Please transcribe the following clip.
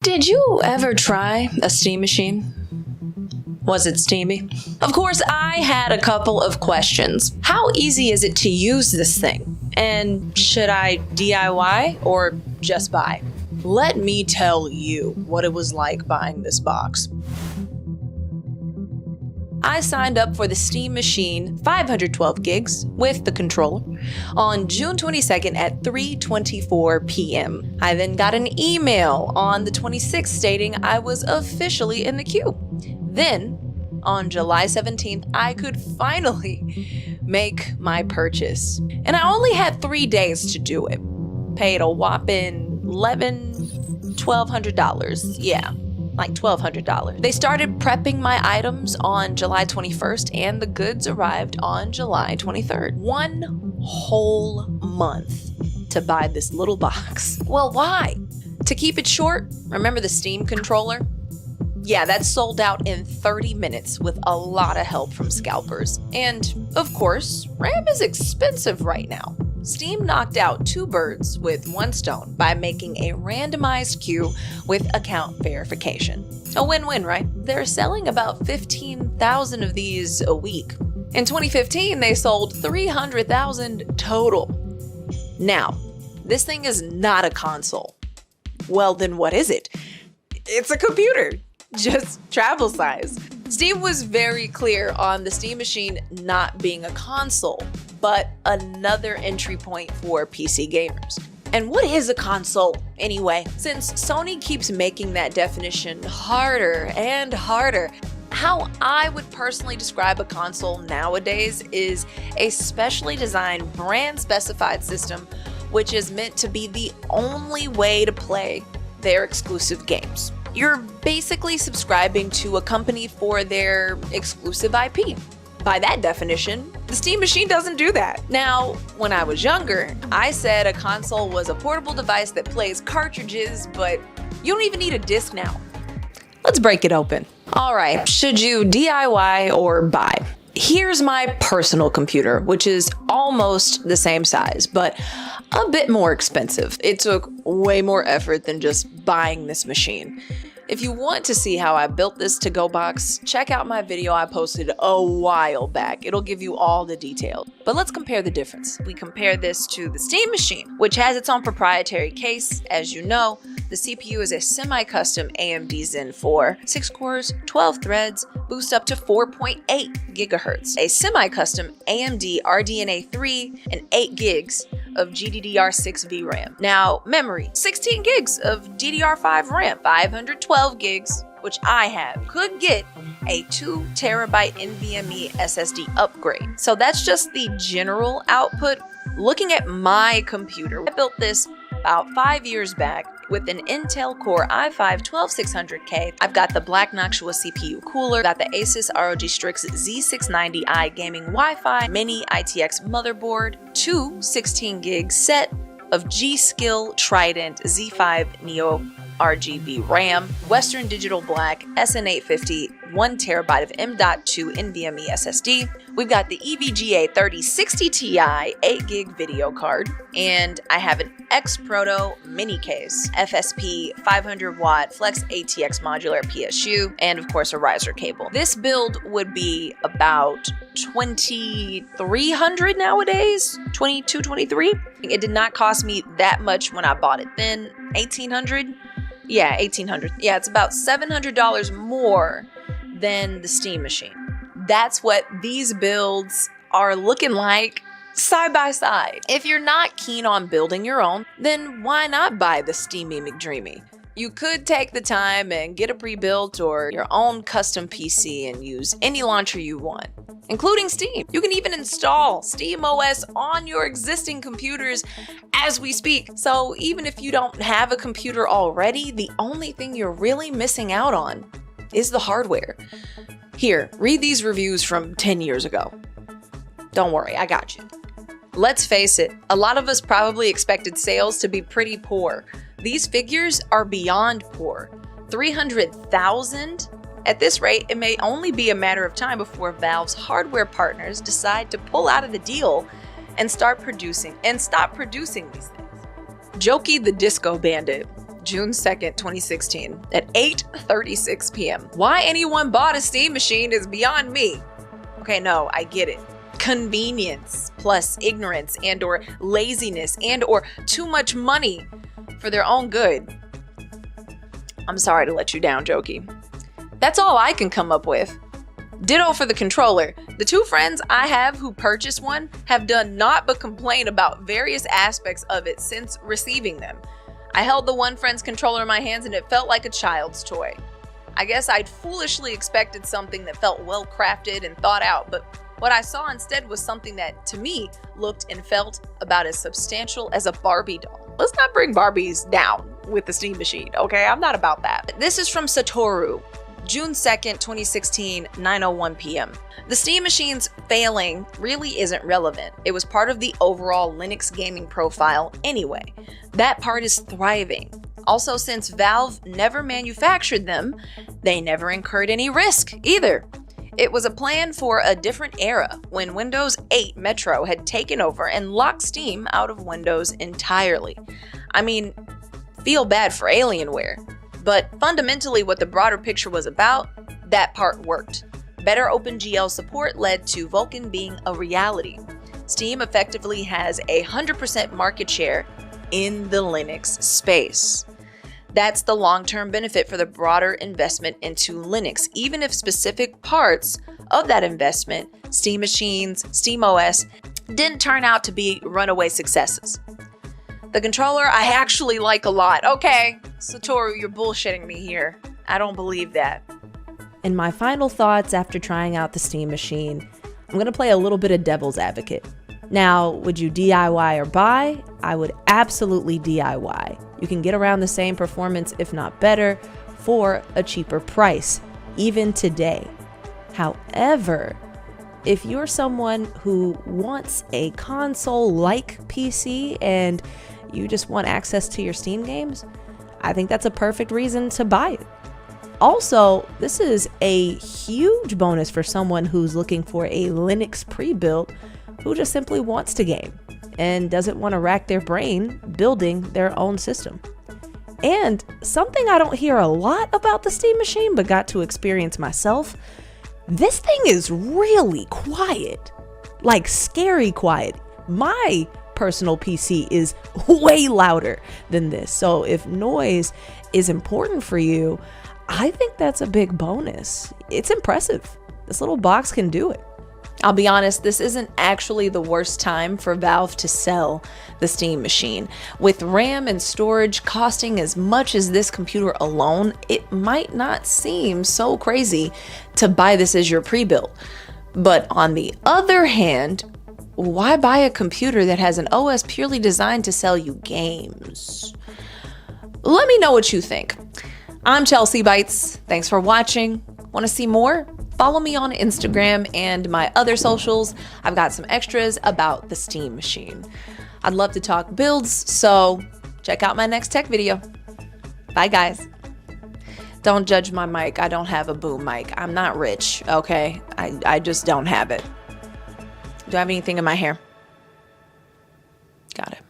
Did you ever try a steam machine? Was it steamy? Of course, I had a couple of questions. How easy is it to use this thing? And should I DIY or just buy? Let me tell you what it was like buying this box. I signed up for the Steam Machine 512 gigs with the controller on June 22nd at 3:24 p.m. I then got an email on the 26th stating I was officially in the queue. Then, on July 17th, I could finally make my purchase. And I only had 3 days to do it. Paid a whopping $1,200. Yeah, like $1,200. They started prepping my items on July 21st and the goods arrived on July 23rd. 1 whole month to buy this little box. Well, why? To keep it short, remember the Steam controller? Yeah, that sold out in 30 minutes with a lot of help from scalpers. And of course, RAM is expensive right now. Steam knocked out 2 birds with 1 stone by making a randomized queue with account verification. A win-win, right? They're selling about 15,000 of these a week. In 2015, they sold 300,000 total. Now, this thing is not a console. Well, then what is it? It's a computer, just travel size. Steam was very clear on the Steam Machine not being a console, but another entry point for PC gamers. And what is a console anyway? Since Sony keeps making that definition harder and harder, how I would personally describe a console nowadays is a specially designed brand specified system which is meant to be the only way to play their exclusive games. You're basically subscribing to a company for their exclusive IP. By that definition, the Steam Machine doesn't do that. Now, when I was younger, I said a console was a portable device that plays cartridges, but you don't even need a disc now. Let's break it open. All right, should you DIY or buy? Here's my personal computer, which is almost the same size, but a bit more expensive. It took way more effort than just buying this machine. If you want to see how I built this to-go box, check out my video I posted a while back. It'll give you all the details. But let's compare the difference. We compare this to the Steam Machine, which has its own proprietary case. As you know, the CPU is a semi-custom AMD Zen 4, 6 cores, 12 threads, boost up to 4.8 gigahertz, a semi-custom AMD RDNA 3, and 8 gigs of GDDR6 VRAM. Now, memory, 16 gigs of DDR5 RAM, 512 gigs, which I have, could get a 2 terabyte NVMe SSD upgrade. So that's just the general output. Looking at my computer, I built this about 5 years back with an Intel Core i5-12600K. I've got the Black Noctua CPU cooler, got the Asus ROG Strix Z690i gaming Wi-Fi, mini ITX motherboard, 2 16 gig set of G-Skill Trident Z5 Neo RGB RAM, Western Digital Black SN850, 1 terabyte of M.2 NVMe SSD. We've got the EVGA 3060 Ti 8 gig video card, and I have an X-Proto mini case, FSP 500 watt Flex ATX modular PSU, and of course a riser cable. This build would be about $2,300 nowadays, $2,200, $2,300. It did not cost me that much when I bought it then, $1,800. Yeah, $1,800. Yeah, it's about $700 more than the Steam Machine. That's what these builds are looking like side by side. If you're not keen on building your own, then why not buy the Steamy McDreamy? You could take the time and get a pre-built or your own custom PC and use any launcher you want, including Steam. You can even install SteamOS on your existing computers as we speak. So even if you don't have a computer already, the only thing you're really missing out on is the hardware. Here, read these reviews from 10 years ago. Don't worry, I got you. Let's face it, a lot of us probably expected sales to be pretty poor. These figures are beyond poor. 300,000? At this rate, it may only be a matter of time before Valve's hardware partners decide to pull out of the deal and stop producing these things. Jokey the Disco Bandit June 2nd, 2016 at 8:36 p.m. Why anyone bought a steam machine is beyond me. Okay, no, I get it. Convenience plus ignorance and or laziness and or too much money for their own good. I'm sorry to let you down, Jokey. That's all I can come up with. Ditto for the controller. The two friends I have who purchased one have done naught but complain about various aspects of it since receiving them. I held the one friend's controller in my hands and it felt like a child's toy. I guess I'd foolishly expected something that felt well crafted and thought out, but what I saw instead was something that, to me, looked and felt about as substantial as a Barbie doll. Let's not bring Barbies down with the steam machine, okay? I'm not about that. This is from Satoru, June 2nd, 2016, 9:01 p.m. The steam machine's failing really isn't relevant. It was part of the overall Linux gaming profile anyway. That part is thriving. Also, since Valve never manufactured them, they never incurred any risk either. It was a plan for a different era when Windows 8 Metro had taken over and locked Steam out of Windows entirely. I mean, feel bad for Alienware, but fundamentally what the broader picture was about, that part worked. Better OpenGL support led to Vulkan being a reality. Steam effectively has 100% market share in the Linux space. That's the long-term benefit for the broader investment into Linux, even if specific parts of that investment, Steam machines, SteamOS, didn't turn out to be runaway successes. The controller I actually like a lot. Okay, Satoru, you're bullshitting me here. I don't believe that. In my final thoughts after trying out the Steam machine, I'm going to play a little bit of devil's advocate. Now, would you DIY or buy? I would absolutely DIY. You can get around the same performance, if not better, for a cheaper price, even today. However, if you're someone who wants a console-like PC and you just want access to your Steam games, I think that's a perfect reason to buy it. Also, this is a huge bonus for someone who's looking for a Linux pre-built who just simply wants to game and doesn't want to rack their brain building their own system. And something I don't hear a lot about the Steam machine but got to experience myself, this thing is really quiet, like scary quiet. My personal PC is way louder than this, so if noise is important for you, I think that's a big bonus. It's impressive. This little box can do it. I'll be honest, this isn't actually the worst time for Valve to sell the Steam machine. With RAM and storage costing as much as this computer alone, it might not seem so crazy to buy this as your pre-built. But on the other hand, why buy a computer that has an OS purely designed to sell you games? Let me know what you think. I'm Chelsea Bites. Thanks for watching. Want to see more? Follow me on Instagram and my other socials. I've got some extras about the Steam machine. I'd love to talk builds, so check out my next tech video. Bye, guys. Don't judge my mic. I don't have a boom mic. I'm not rich, okay? I just don't have it. Do I have anything in my hair? Got it.